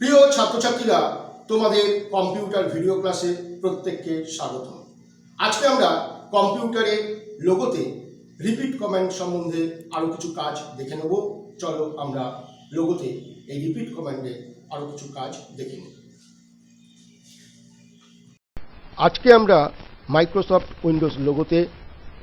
প্রিয় ছাত্রছাত্রীরা, তোমাদের কম্পিউটার ভিডিও ক্লাসে প্রত্যেককে স্বাগত। আজকে আমরা কম্পিউটারের লোগোতে রিপিট কমান্ড সম্বন্ধে আরও কিছু কাজ দেখে নেব। চলো আমরা লোগোতে এই রিপিট কমান্ডে আরও কিছু কাজ দেখে নিই। আজকে আমরা মাইক্রোসফট উইন্ডোজ লোগোতে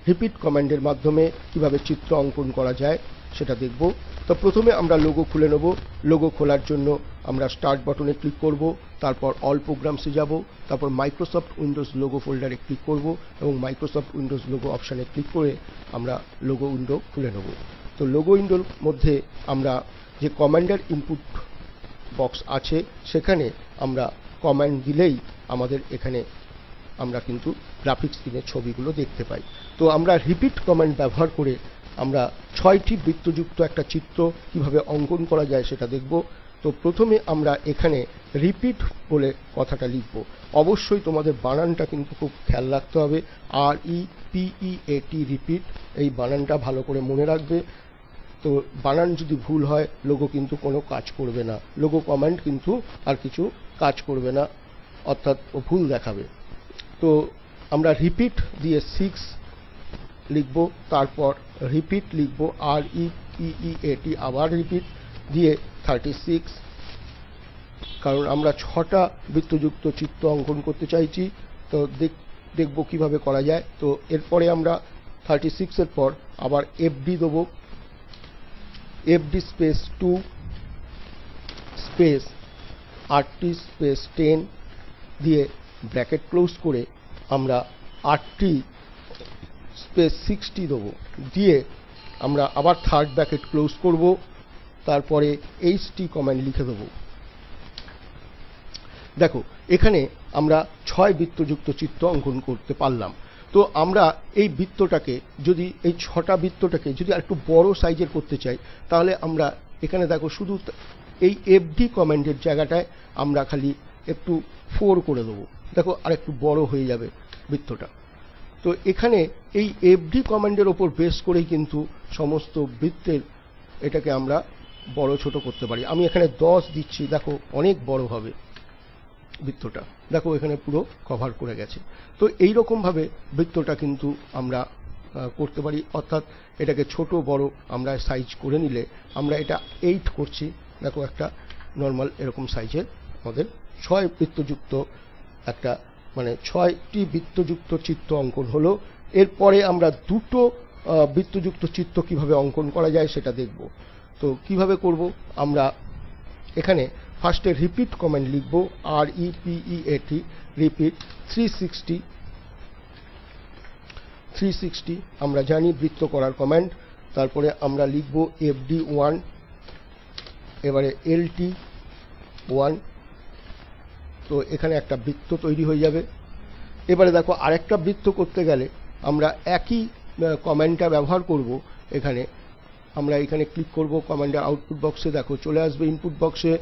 রিপিট কমান্ডের মাধ্যমে কিভাবে চিত্র অঙ্কন করা যায় সেটা দেখব। তো প্রথমে আমরা লোগো খুলে নেব। লোগো খোলার জন্য আমরা স্টার্ট বাটনে ক্লিক করব, তারপর অল প্রোগ্রামসে যাব, তারপর মাইক্রোসফট উইন্ডোজ লোগো ফোল্ডারে ক্লিক করব এবং মাইক্রোসফট উইন্ডোজ লোগো অপশানে ক্লিক করে আমরা লোগো উইন্ডো খুলে নেব। তো লোগো উইন্ডোর মধ্যে আমরা যে কমান্ডের ইনপুট বক্স আছে সেখানে আমরা কমান্ড দিলেই আমাদের এখানে আমরা কিন্তু গ্রাফিক্স স্ক্রিনের ছবিগুলো দেখতে পাই। তো আমরা রিপিট কমান্ড ব্যবহার করে আমরা 6টি বৃত্তযুক্ত একটা চিত্র কিভাবে অঙ্কন করা যায় সেটা দেখব। তো প্রথমে আমরা এখানে রিপিট বলে কথাটা লিখব। অবশ্যই তোমাদের বানানটা কিন্তু খুব খেয়াল রাখতে হবে। REPEAT রিপিট, এই বানানটা ভালো করে মনে রাখবে। তো বানান যদি ভুল হয় লোগো কিন্তু কোনো কাজ করবে না, লোগো কমান্ড কিন্তু আর কিছু কাজ করবে না, অর্থাৎ ও ভুল দেখাবে। তো আমরা রিপিট দিয়ে 6 লিখব, তারপর রিপিট লিখব REPEAT, আবার রিপিট দিয়ে 36, কারণ আমরা 6টা বৃত্তযুক্ত চিত্র অঙ্কন করতে চাইছি। তো দেখব কিভাবে করা যায়। তো এরপরে আমরা 36 এর পর আবার FD দেবো, FD space 2 space RT space 10 দিয়ে ব্র্যাকেট ক্লোজ করে আমরা RT স্পেস 60 দেবো, দিয়ে আমরা আবার থার্ড ব্র্যাকেট ক্লোজ করব, তারপরে HT কমান্ড লিখে দেবো। দেখো এখানে আমরা 6 বৃত্তযুক্ত চিত্র অঙ্কন করতে পারলাম। তো আমরা এই বৃত্তটাকে যদি এই 6টা বৃত্তটাকে যদি একটু বড় সাইজের করতে চাই তাহলে আমরা এখানে দেখো শুধু এই FD কমান্ডের জায়গাটায় আমরা খালি একটু 4 করে দেবো। দেখো আর একটু বড় হয়ে যাবে বৃত্তটা। তো এখানে এই FD কমান্ডের ওপর বেস করেই কিন্তু সমস্ত বৃত্তের এটাকে আমরা বড় ছোট করতে পারি। আমি এখানে 10 দিচ্ছি, দেখো অনেক বড় হবে বৃত্তটা, দেখো এখানে পুরো কভার করে গেছে। তো এই রকমভাবে বৃত্তটা কিন্তু আমরা করতে পারি, অর্থাৎ এটাকে ছোট বড় আমরা সাইজ করে নিলে আমরা এটা 8 করছি, দেখো একটা নর্মাল এরকম সাইজের আমাদের 6 বৃত্তযুক্ত একটা মানে 6টি বৃত্তযুক্ত চিত্র অঙ্কন হলো। এরপরে আমরা দুটো বৃত্তযুক্ত চিত্র কিভাবে অঙ্কন করা যায় সেটা দেখব। তো কিভাবে করব, আমরা এখানে ফার্স্টে রিপিট কমান্ড লিখব, REPEAT রিপিট 360 আমরা জানি বৃত্ত করার কমান্ড। তারপরে আমরা লিখব FD1, এবারে LT1, তো এখানে একটা বৃত্ত তৈরি হয়ে যাবে। এবারে দেখো আরেকটা বৃত্ত করতে গেলে আমরা একই কমান্ডটা ব্যবহার করব। এখানে আমরা এখানে ক্লিক করব, কমান্ডের আউটপুট বক্সে দেখো চলে আসবে ইনপুট বক্সে,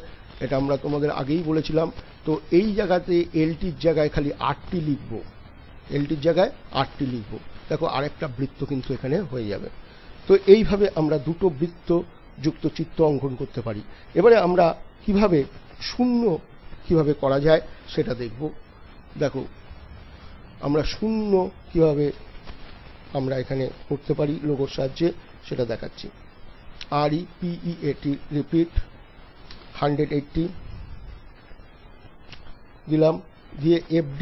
এটা আমরা তোমাদের আগেই বলেছিলাম। তো এই জায়গাতে LTর জায়গায় খালি RT লিখব, LTর জায়গায় RT লিখব, দেখো আরেকটা বৃত্ত কিন্তু এখানে হয়ে যাবে। তো এইভাবে আমরা দুটো বৃত্ত যুক্ত চিত্র অঙ্কন করতে পারি। এবারে আমরা কিভাবে শূন্য কিভাবে করা যায় সেটা দেখব। দেখো আমরা শূন্য কিভাবে আমরা এখানে করতে পারি লোগোর সাহায্যে সেটা দেখাচ্ছি। REPEAT রিপিট 180 দিলাম, দিয়ে FD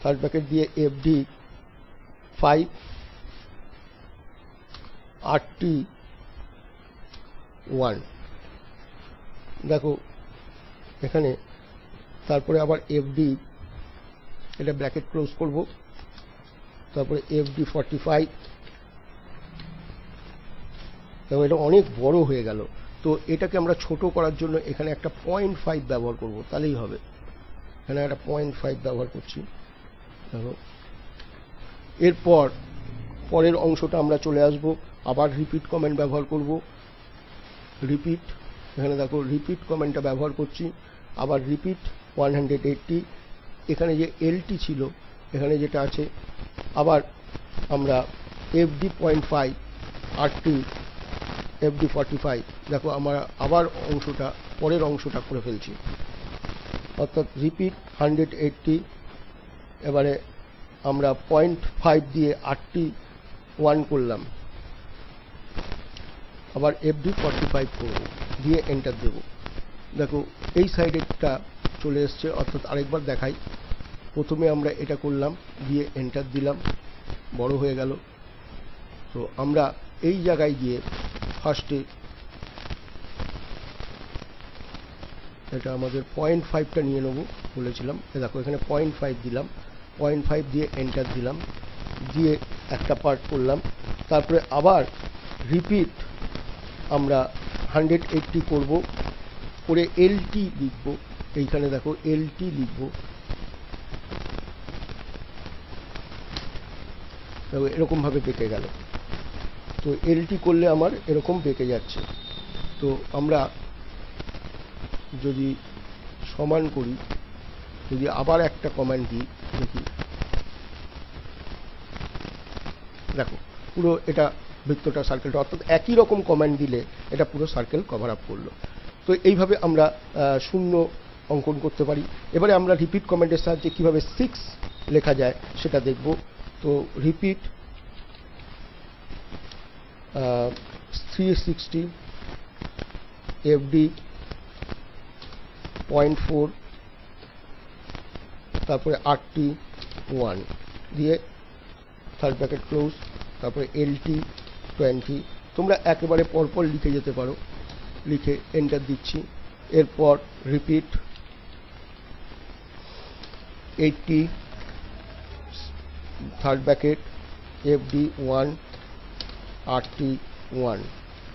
থার্ড ব্র্যাকেট দিয়ে FD 5 RT 1, দেখো এখানে তারপরে আবার FD, এটা ব্র্যাকেট ক্লোজ করব, তারপরে FD 45, দেখো এটা অনেক বড় হয়ে গেল। তো এটাকে আমরা ছোট করার জন্য এখানে একটা 0.5 ব্যবহার করব, তাহলেই হবে। এখানে একটা 0.5 ব্যবহার করছি, দেখো। এরপর পরের অংশটা আমরা চলে আসব, আবার রিপিট কমান্ড ব্যবহার করব, রিপিট, এখানে দেখো রিপিট কমান্ডটা ব্যবহার করছি, আবার রিপিট 180, এখানে যে LT ছিল এখানে যেটা আছে, আবার আমরা FD 0.5 RT FD 45, দেখো আমার আবার অংশটা পরের অংশটা করে ফেলছি, অর্থাৎ রিপিট 180। এবারে আমরা 0.5 দিয়ে 81 করলাম, আবার FD 45 করব, দিয়ে এন্টার দেব। দেখো এই সাইডেরটা চলে এসছে, অর্থাৎ আরেকবার দেখাই। প্রথমে আমরা এটা করলাম, দিয়ে এন্টার দিলাম, বড় হয়ে গেল। তো আমরা এই জায়গায় গিয়ে ফার্স্টে এটা আমাদের 0.5টা নিয়ে নেবো বলেছিলাম। দেখো এখানে 0.5 দিলাম, 0.5 দিয়ে এন্টার দিলাম, দিয়ে একটা পার্ট করলাম। তারপরে আবার রিপিট আমরা 180 করব, করে LT লিখব। এইখানে দেখো LT লিখব, দেখো এরকমভাবে বেঁকে গেল। তো LT করলে আমার এরকম বেঁকে যাচ্ছে। তো আমরা যদি সমান করি, যদি আবার একটা কমান্ড দিই, দেখি দেখো পুরো এটা বৃত্তটা সার্কেলটা, অর্থাৎ একই রকম কমান্ড দিলে এটা পুরো সার্কেল কভার আপ করলো। তো এইভাবে আমরা শূন্য অঙ্কন করতে পারি। এবারে আমরা রিপিট কমান্ডের সাহায্যে কিভাবে 6 লেখা যায় সেটা দেখব। তো রিপিট 360 FD 0.4, তারপরে 81 দিয়ে থার্ড ব্র্যাকেট ক্লোজ, তারপরে LT 20। তোমরা একেবারে পরপর লিখে যেতে পারো, লিখে এন্টার দিচ্ছি। এরপর রিপিট 80 থার্ড ব্র্যাকেট FD 1 81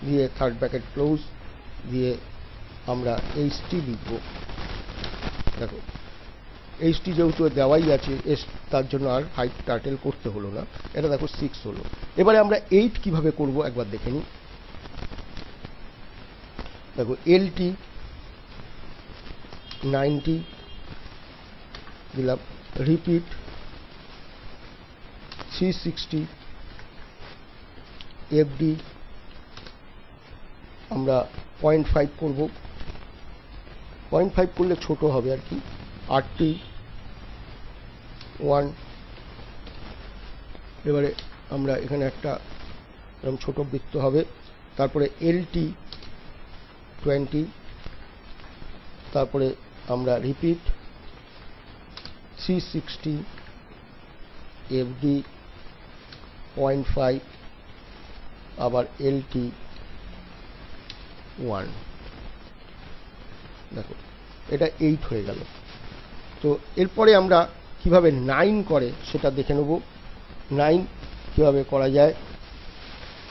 দিয়ে থার্ড ব্র্যাকেট ক্লোজ, দিয়ে আমরা HT লিখব। দেখো HT যেহেতু দেওয়াই আছে, তার জন্য আর হাইট টার্টেল করতে হলো না। এটা দেখো 6 হলো। এবারে আমরা 8 কিভাবে করব একবার দেখে নিই। দেখো LT 90 দিলাম, রিপিট 360 FD আমরা 0.5 করব, 0.5 করলে ছোট হবে আর কি, 81। এবারে আমরা এখানে একটা এরকম ছোট বৃত্ত হবে, তারপরে LT 20, তারপরে আমরা রিপিট 360 FD 0.5, আবার LT 1। দেখো এটা 8 হয়ে গেল। তো এরপরে আমরা কিভাবে 9 করে সেটা দেখে নেব, 9 কিভাবে করা যায়।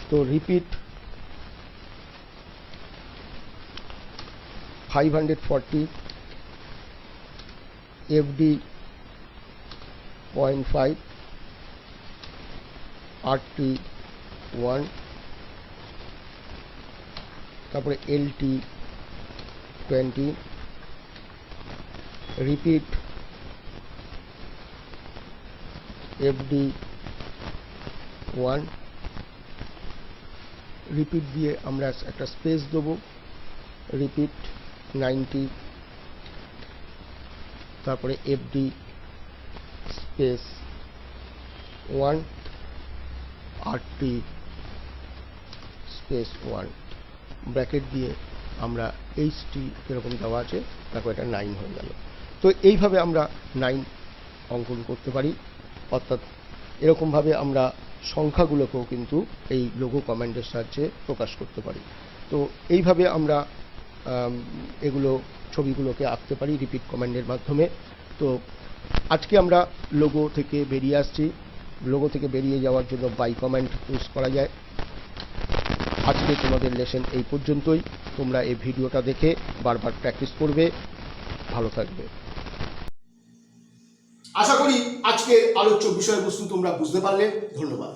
তো রিপিট 540 FD 0.5 81, তারপরে LT 20, রিপিট FD 1, রিপিট দিয়ে আমরা একটা স্পেস দেবো, রিপিট 90, তারপরে FD space 1 RT space 1 bracket দিয়ে আমরা HT এরকম দেওয়া আছে, তারপর এটা 9 হয়ে গেল। তো এইভাবে আমরা 9 অঙ্কন করতে পারি, অর্থাৎ এরকমভাবে আমরা সংখ্যাগুলোকেও কিন্তু এই লোগো কমান্ডের সাহায্যে প্রকাশ করতে পারি। তো এইভাবে আমরা এগুলো ছবিগুলোকে আঁকতে পারি রিপিট কমান্ডের মাধ্যমে। তো আজকে আমরা লোগো থেকে বেরিয়ে আসছি। লোগো থেকে বেরিয়ে যাওয়ার জন্য বাই কমান্ড ইউজ করা যায়। আজকে তোমাদের লেসন এই পর্যন্তই। তোমরা এই ভিডিওটা দেখে বারবার প্র্যাকটিস করবে। ভালো থাকবে। আশা করি আজকের আলোচ্য বিষয়বস্তু তোমরা বুঝতে পারলে। ধন্যবাদ।